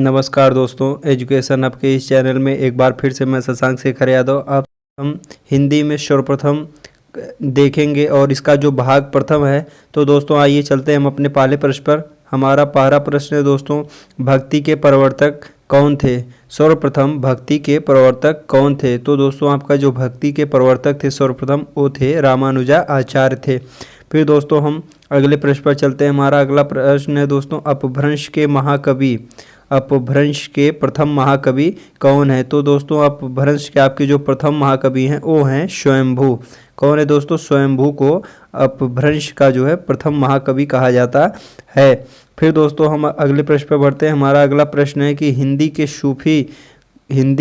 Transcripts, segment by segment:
नमस्कार दोस्तों, एजुकेशन आपके इस चैनल में एक बार फिर से मैं शशांक शेखर यादव आप हम हिंदी में सर्वप्रथम देखेंगे और इसका जो भाग प्रथम है। तो दोस्तों आइए चलते हैं हम अपने पहले प्रश्न पर। हमारा पहला प्रश्न है दोस्तों, भक्ति के प्रवर्तक कौन थे? सर्वप्रथम भक्ति के प्रवर्तक कौन थे? तो दोस्तों आपका जो भक्ति के प्रवर्तक थे सर्वप्रथम वो थे रामानुजा आचार्य थे। फिर दोस्तों हम अगले प्रश्न पर चलते हैं। हमारा अगला प्रश्न है दोस्तों, अपभ्रंश के प्रथम महाकवि कौन है? तो दोस्तों अपभ्रंश के आपके जो प्रथम महाकवि हैं वो हैं स्वयंभू। कौन है दोस्तों? स्वयंभू को अपभ्रंश का जो है प्रथम महाकवि कहा जाता है। फिर दोस्तों हम अगले प्रश्न पर बढ़ते हैं। हमारा अगला प्रश्न है कि हिंदी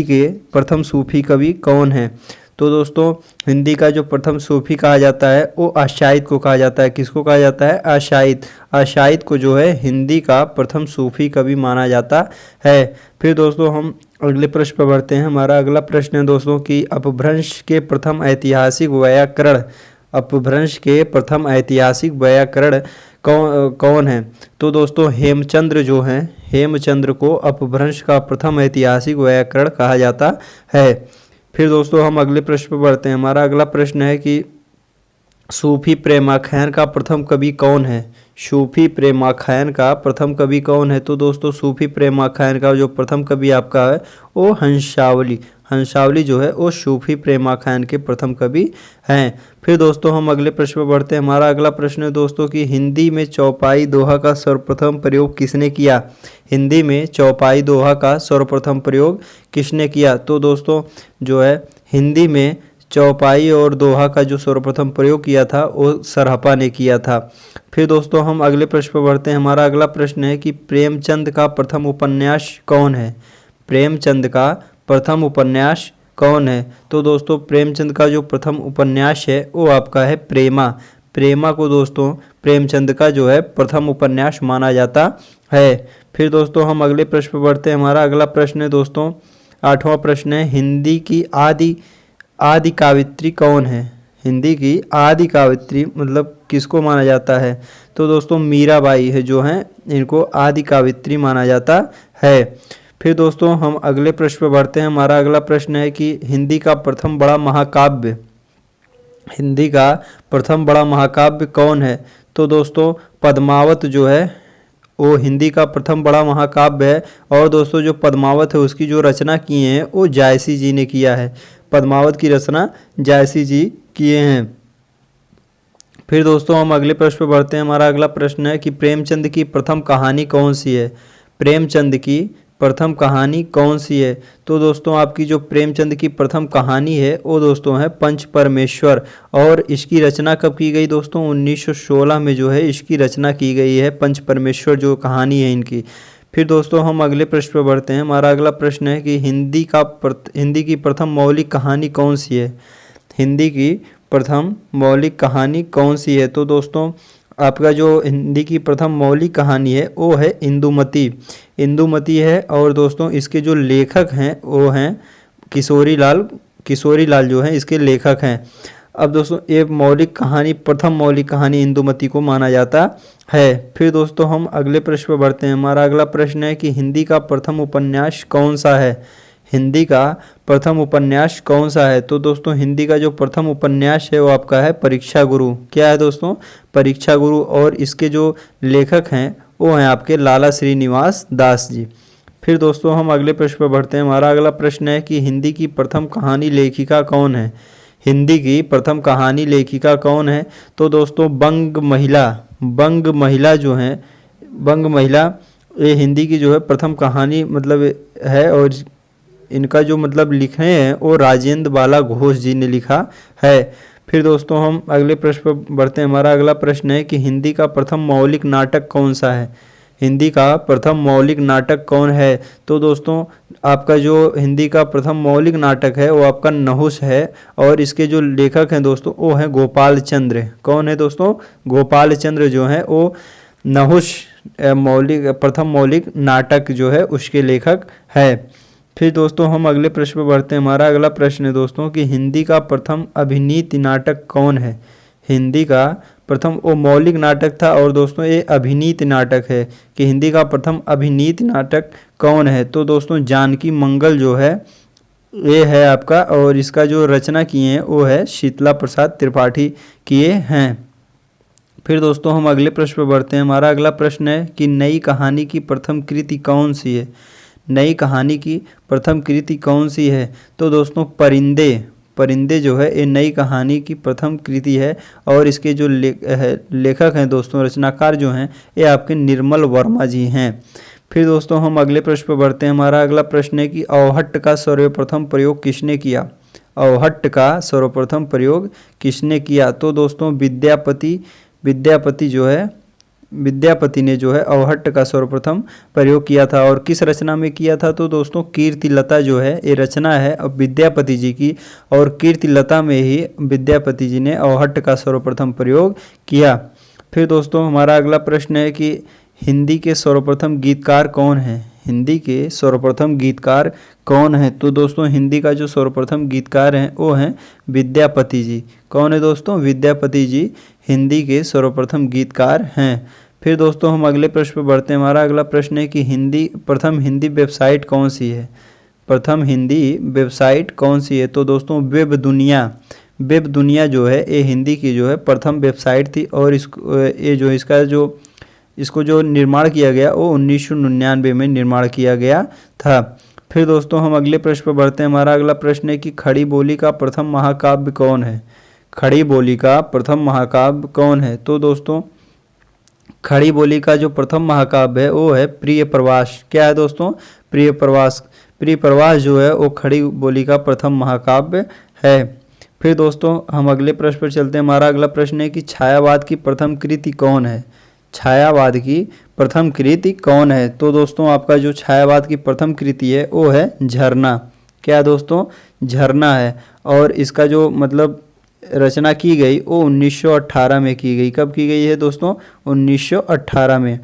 के प्रथम सूफी कवि कौन है? तो दोस्तों हिंदी का जो प्रथम सूफी कहा जाता है वो आशाइद को कहा जाता है। किसको कहा जाता है? आशाइद। आशाइद को जो है हिंदी का प्रथम सूफी कवि माना जाता है। फिर दोस्तों हम अगले प्रश्न पर बढ़ते हैं। हमारा अगला प्रश्न है दोस्तों कि अपभ्रंश के प्रथम ऐतिहासिक व्याकरण कौन है? तो दोस्तों हेमचंद्र जो हैं, हेमचंद्र को अपभ्रंश का प्रथम ऐतिहासिक व्याकरण कहा जाता है। फिर दोस्तों हम अगले प्रश्न पर बढ़ते हैं। हमारा अगला प्रश्न है कि सूफी प्रेमाख्यान का प्रथम कवि कौन है? सूफी प्रेमाख्यान का प्रथम कवि कौन है? तो दोस्तों सूफी प्रेमाख्यान का जो प्रथम कवि आपका है वो हंसावली जो है वो सूफी प्रेमाख्यान के प्रथम कवि हैं। फिर दोस्तों हम अगले प्रश्न पर बढ़ते हैं। हमारा अगला प्रश्न है दोस्तों कि हिंदी में चौपाई दोहा का सर्वप्रथम प्रयोग किसने किया? हिंदी में चौपाई दोहा का सर्वप्रथम प्रयोग किसने किया? तो दोस्तों जो है हिंदी में चौपाई और दोहा का जो सर्वप्रथम प्रयोग किया था वो सरहपा ने किया था। फिर दोस्तों हम अगले प्रश्न पर बढ़ते हैं। हमारा अगला प्रश्न है कि प्रेमचंद का प्रथम उपन्यास कौन है? प्रेमचंद का प्रथम उपन्यास कौन है? तो दोस्तों प्रेमचंद का जो प्रथम उपन्यास है वो आपका है प्रेमा को दोस्तों प्रेमचंद का जो है प्रथम उपन्यास माना जाता है। फिर दोस्तों हम अगले प्रश्न पर बढ़ते हैं। हमारा अगला प्रश्न है दोस्तों, 8वां प्रश्न है, हिंदी की आदि काव्यित्री कौन है? हिंदी की आदि काव्यित्री मतलब किसको माना जाता है? तो दोस्तों मीराबाई है जो हैं, इनको आदि काव्यित्री माना जाता है। फिर दोस्तों हम अगले प्रश्न पर बढ़ते हैं। हमारा अगला प्रश्न है कि हिंदी का प्रथम बड़ा महाकाव्य कौन है? तो दोस्तों पद्मावत जो है वो हिंदी का प्रथम बड़ा महाकाव्य है। और दोस्तों जो पद्मावत है उसकी जो रचना किए हैं वो जायसी जी ने किया है। पद्मावत की रचना जायसी जी किए हैं। फिर दोस्तों हम अगले प्रश्न पर बढ़ते हैं। हमारा अगला प्रश्न है कि प्रेमचंद की प्रथम कहानी कौन सी है? प्रेमचंद की प्रथम कहानी कौन सी है? तो दोस्तों आपकी जो प्रेमचंद की प्रथम कहानी है वो दोस्तों है पंच परमेश्वर। और इसकी रचना कब की गई दोस्तों? 1916 में जो है इसकी रचना की गई है, पंच परमेश्वर जो कहानी है इनकी। फिर दोस्तों हम अगले प्रश्न पर बढ़ते हैं। हमारा अगला प्रश्न है कि हिंदी की प्रथम मौलिक कहानी कौन सी है? हिंदी की प्रथम मौलिक कहानी कौन सी है? तो दोस्तों आपका जो हिंदी की प्रथम मौलिक कहानी है वो है इंदुमती है। और दोस्तों इसके जो लेखक हैं वो हैं किशोरी लाल जो हैं इसके लेखक हैं। अब दोस्तों ये प्रथम मौलिक कहानी इंदुमती को माना जाता है। फिर दोस्तों हम अगले प्रश्न पर बढ़ते हैं। हमारा अगला प्रश्न है कि हिंदी का प्रथम उपन्यास कौन सा है? हिंदी का प्रथम उपन्यास कौन सा है? तो दोस्तों हिंदी का जो प्रथम उपन्यास है वो आपका है परीक्षा गुरु। क्या है दोस्तों? परीक्षा गुरु। और इसके जो लेखक हैं वो हैं आपके लाला श्रीनिवास दास जी। फिर दोस्तों हम अगले प्रश्न पर बढ़ते हैं। हमारा अगला प्रश्न है कि हिंदी की प्रथम कहानी लेखिका कौन है? हिंदी की प्रथम कहानी लेखिका कौन है? तो दोस्तों बंग महिला जो हैं, बंग महिला ये हिंदी की जो है प्रथम कहानी मतलब है। और इनका जो मतलब लिखे हैं वो राजेंद्र बाला घोष जी ने लिखा है। फिर दोस्तों हम अगले प्रश्न पर बढ़ते हैं। हमारा अगला प्रश्न है कि हिंदी का प्रथम मौलिक नाटक कौन सा है? हिंदी का प्रथम मौलिक नाटक कौन है? तो दोस्तों आपका जो हिंदी का प्रथम मौलिक नाटक है वो आपका नहुष है। और इसके जो लेखक हैं दोस्तों वो हैं गोपाल चंद्र। कौन है दोस्तों? गोपाल चंद्र जो हैं वो नहुष प्रथम मौलिक नाटक जो है उसके लेखक है। फिर दोस्तों हम अगले प्रश्न पर बढ़ते हैं। हमारा अगला प्रश्न है दोस्तों कि हिंदी का प्रथम अभिनीत नाटक कौन है? हिंदी का प्रथम वो मौलिक नाटक था और दोस्तों ये अभिनीत नाटक है कि हिंदी का प्रथम अभिनीत नाटक कौन है। तो दोस्तों जानकी मंगल जो है ये है आपका, और इसका जो रचना किए हैं वो है शीतला प्रसाद त्रिपाठी किए हैं। फिर दोस्तों हम अगले प्रश्न पर बढ़ते हैं। हमारा अगला प्रश्न है कि नई कहानी की प्रथम कृति कौन सी है। नई कहानी की प्रथम कृति कौन सी है। तो दोस्तों परिंदे, परिंदे जो है ये नई कहानी की प्रथम कृति है और इसके जो लेखक हैं दोस्तों, रचनाकार जो हैं, ये आपके निर्मल वर्मा जी हैं। फिर दोस्तों हम अगले प्रश्न पर बढ़ते हैं। हमारा अगला प्रश्न है कि अवहट्ट का सर्वप्रथम प्रयोग किसने किया। अवहट्ट का सर्वप्रथम प्रयोग किसने किया। तो दोस्तों विद्यापति ने जो है अवहट्ट का सर्वप्रथम प्रयोग किया था। और किस रचना में किया था। तो दोस्तों कीर्तिलता जो है ये रचना है अब विद्यापति जी की, और कीर्तिलता में ही विद्यापति जी ने अवहट्ट का सर्वप्रथम प्रयोग किया। फिर दोस्तों हमारा अगला प्रश्न है कि हिंदी के सर्वप्रथम गीतकार कौन है। हिंदी के सर्वप्रथम गीतकार कौन है। तो दोस्तों हिंदी का जो सर्वप्रथम गीतकार हैं वो हैं विद्यापति जी। कौन है दोस्तों। विद्यापति जी हिंदी के सर्वप्रथम गीतकार हैं। फिर दोस्तों हम अगले प्रश्न पर बढ़ते हैं। हमारा अगला प्रश्न है कि प्रथम हिंदी वेबसाइट कौन सी है। प्रथम हिंदी वेबसाइट कौन सी है। तो दोस्तों वेब दुनिया जो है ये हिंदी की जो है प्रथम वेबसाइट थी, और इसको जो निर्माण किया गया वो 1999 में निर्माण किया गया था। फिर दोस्तों हम अगले प्रश्न पर बढ़ते हैं। हमारा अगला प्रश्न है कि खड़ी बोली का प्रथम महाकाव्य कौन है। खड़ी बोली का प्रथम महाकाव्य कौन है। तो दोस्तों खड़ी बोली का जो प्रथम महाकाव्य है वो है प्रिय प्रवास। क्या है दोस्तों। प्रिय प्रवास जो है वो खड़ी बोली का प्रथम महाकाव्य है। फिर दोस्तों हम अगले प्रश्न पर चलते हैं। हमारा अगला प्रश्न है कि छायावाद की प्रथम कृति कौन है। छायावाद की प्रथम कृति कौन है। तो दोस्तों आपका जो छायावाद की प्रथम कृति है वो है झरना। क्या दोस्तों। झरना है, और इसका जो मतलब रचना की गई वो 1918 में की गई। कब की गई है दोस्तों। 1918 में।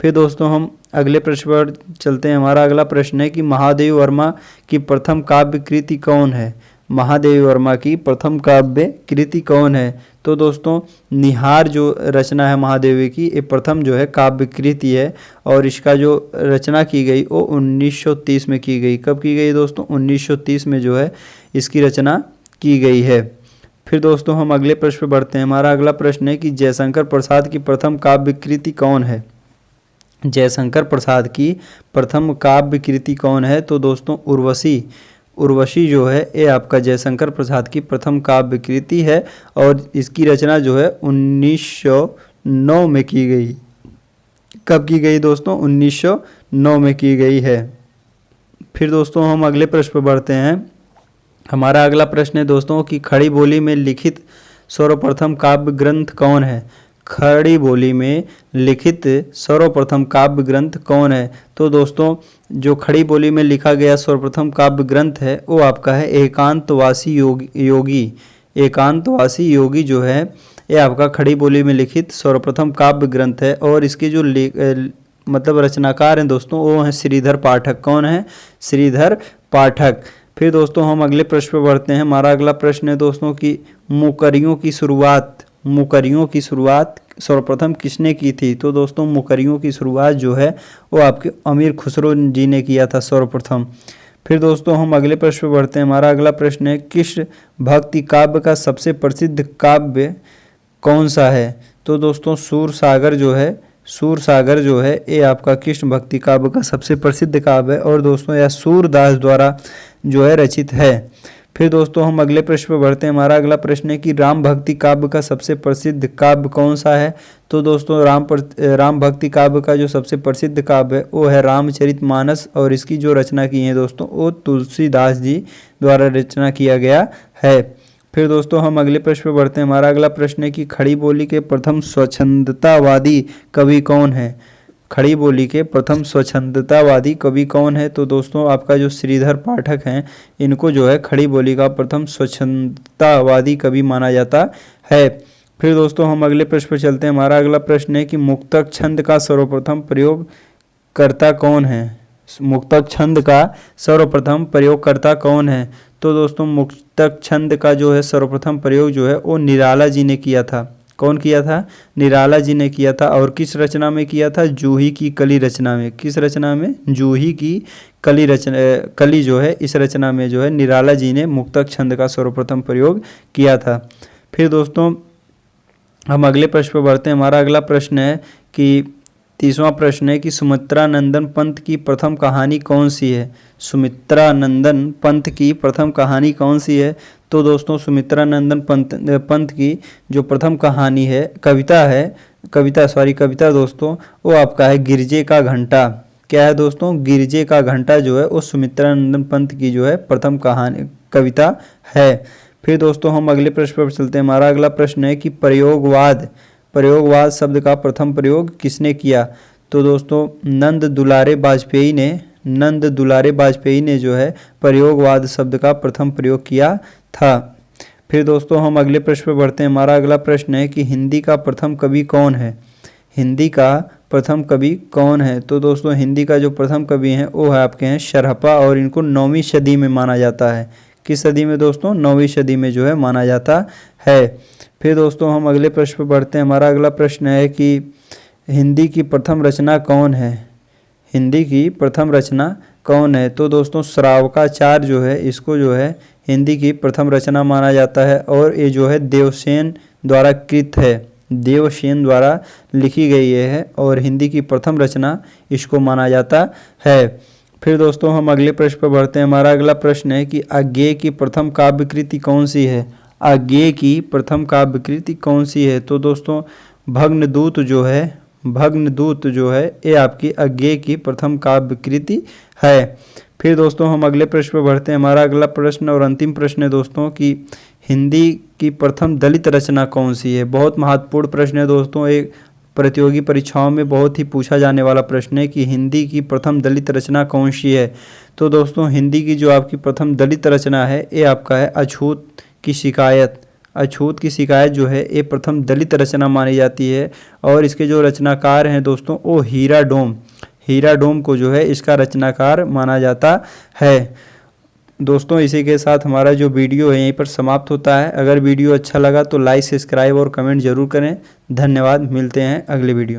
फिर दोस्तों हम अगले प्रश्न पर चलते हैं। हमारा अगला प्रश्न है कि महादेवी वर्मा की प्रथम काव्य कृति कौन है। महादेवी वर्मा की प्रथम काव्य कृति कौन है। तो दोस्तों निहार जो रचना है महादेवी की ये प्रथम जो है काव्य कृति है, और इसका जो रचना की गई वो 1930 में की गई। कब की गई दोस्तों। 1930 में जो है इसकी रचना की गई है। फिर दोस्तों हम अगले प्रश्न पर बढ़ते हैं। हमारा अगला प्रश्न है कि जयशंकर प्रसाद की प्रथम काव्य कृति कौन है। जयशंकर प्रसाद की प्रथम काव्य कृति कौन है। तो दोस्तों उर्वशी जो है ये आपका जयशंकर प्रसाद की प्रथम काव्य कृति है, और इसकी रचना जो है 1909 में की गई। कब की गई दोस्तों। 1909 में की गई है। फिर दोस्तों हम अगले प्रश्न पर बढ़ते हैं। हमारा अगला प्रश्न है दोस्तों कि खड़ी बोली में लिखित सर्वप्रथम काव्य ग्रंथ कौन है। खड़ी बोली में लिखित सर्वप्रथम काव्य ग्रंथ कौन है। तो दोस्तों जो खड़ी बोली में लिखा गया सर्वप्रथम काव्य ग्रंथ है वो आपका है एकांतवासी योगी। एकांतवासी योगी जो है ये आपका खड़ी बोली में लिखित सर्वप्रथम काव्य ग्रंथ है, और इसके जो मतलब रचनाकार हैं दोस्तों वो हैं श्रीधर पाठक। कौन है। श्रीधर पाठक। फिर दोस्तों हम अगले प्रश्न पर बढ़ते हैं। हमारा अगला प्रश्न है दोस्तों कि मुकरियों की शुरुआत सर्वप्रथम किसने की थी। तो दोस्तों मुकरियों की शुरुआत जो है वो आपके अमीर खुसरो जी ने किया था सर्वप्रथम। फिर दोस्तों हम अगले प्रश्न पर बढ़ते हैं। हमारा अगला प्रश्न है किस भक्ति काव्य का सबसे प्रसिद्ध काव्य कौन सा है। तो दोस्तों सूरसागर जो है ये आपका कृष्ण भक्ति काव्य का सबसे प्रसिद्ध काव्य है, और दोस्तों यह सूरदास द्वारा जो है रचित है। फिर दोस्तों हम अगले प्रश्न पर बढ़ते हैं। हमारा अगला प्रश्न है कि राम भक्ति काव्य का सबसे प्रसिद्ध काव्य कौन सा है। तो दोस्तों राम भक्ति काव्य का जो सबसे प्रसिद्ध काव्य है वो है रामचरितमानस, और इसकी जो रचना की है दोस्तों वो तुलसीदास जी द्वारा रचना किया गया है। फिर दोस्तों हम अगले प्रश्न पर बढ़ते हैं। हमारा अगला प्रश्न है कि खड़ी बोली के प्रथम स्वच्छंदतावादी कवि कौन है। खड़ी बोली के प्रथम स्वच्छंदतावादी कवि कौन है। तो दोस्तों आपका जो श्रीधर पाठक हैं इनको जो है खड़ी बोली का प्रथम स्वच्छंदतावादी कवि माना जाता है। फिर दोस्तों हम अगले प्रश्न पर चलते हैं। हमारा अगला प्रश्न है कि मुक्तक छंद का सर्वप्रथम प्रयोगकर्ता कौन है। मुक्तक छंद का सर्वप्रथम प्रयोगकर्ता कौन है। तो दोस्तों मुक्तक छंद का जो है सर्वप्रथम प्रयोग जो है वो निराला जी ने किया था। कौन किया था? निराला जी ने किया था। और किस रचना में किया था? जूही की कली रचना में। किस रचना में? जूही की कली रचना, कली जो है इस रचना में जो है निराला जी ने मुक्तक छंद का सर्वप्रथम प्रयोग किया था। फिर दोस्तों हम अगले प्रश्न पर बढ़ते हैं। हमारा अगला प्रश्न है कि 30वां प्रश्न है कि सुमित्रा नंदन पंत की प्रथम कहानी कौन सी है? सुमित्रा नंदन पंत की प्रथम कहानी कौन सी है? तो दोस्तों सुमित्रा नंदन पंत की जो प्रथम कहानी है, कविता दोस्तों, वो आपका है गिरजे का घंटा। क्या है दोस्तों? गिरजे का घंटा जो है वो सुमित्रा नंदन पंत की जो है प्रथम कविता है। फिर दोस्तों हम अगले प्रश्न पर चलते हैं। हमारा अगला प्रश्न है कि प्रयोगवाद शब्द का प्रथम प्रयोग किसने किया? तो दोस्तों नंद दुलारे वाजपेयी ने जो है प्रयोगवाद शब्द का प्रथम प्रयोग किया था। फिर दोस्तों हम अगले प्रश्न पर बढ़ते हैं। हमारा अगला प्रश्न है कि हिंदी का प्रथम कवि कौन है? हिंदी का प्रथम कवि कौन है? तो दोस्तों हिंदी का जो प्रथम कवि हैं वो है आपके हैं शरहप्पा, और इनको 9वीं सदी में माना जाता है। किस सदी में दोस्तों? 9वीं सदी में जो है माना जाता है। फिर दोस्तों हम अगले प्रश्न पर बढ़ते हैं। हमारा अगला प्रश्न है कि हिंदी की प्रथम रचना कौन है? हिंदी की प्रथम रचना कौन है? तो दोस्तों श्रावकाचार्य जो है इसको जो है हिंदी की प्रथम रचना माना जाता है, और ये जो है देवसेन द्वारा कृत है, देवसेन द्वारा लिखी गई है, और हिंदी की प्रथम रचना इसको माना जाता है। फिर दोस्तों हम अगले प्रश्न पर बढ़ते हैं। हमारा अगला प्रश्न है कि अज्ञेय की प्रथम काव्य कृति कौन सी है? अज्ञेय की प्रथम काव्य कृति कौन सी है? तो दोस्तों भग्नदूत जो है ये आपकी अज्ञेय की प्रथम काव्य कृति है। फिर दोस्तों हम अगले प्रश्न पर बढ़ते हैं। हमारा अगला प्रश्न और अंतिम प्रश्न है दोस्तों कि हिंदी की प्रथम दलित रचना कौन सी है? बहुत महत्वपूर्ण प्रश्न है दोस्तों, एक प्रतियोगी परीक्षाओं में बहुत ही पूछा जाने वाला प्रश्न है कि हिंदी की प्रथम दलित रचना कौन सी है। तो दोस्तों हिंदी की जो आपकी प्रथम दलित रचना है ये आपका है अछूत की शिकायत जो है ये प्रथम दलित रचना मानी जाती है, और इसके जो रचनाकार हैं दोस्तों वो हीरा डोम को जो है इसका रचनाकार माना जाता है। दोस्तों इसी के साथ हमारा जो वीडियो है यहीं पर समाप्त होता है। अगर वीडियो अच्छा लगा तो लाइक, सब्सक्राइब और कमेंट जरूर करें। धन्यवाद, मिलते हैं अगले वीडियो।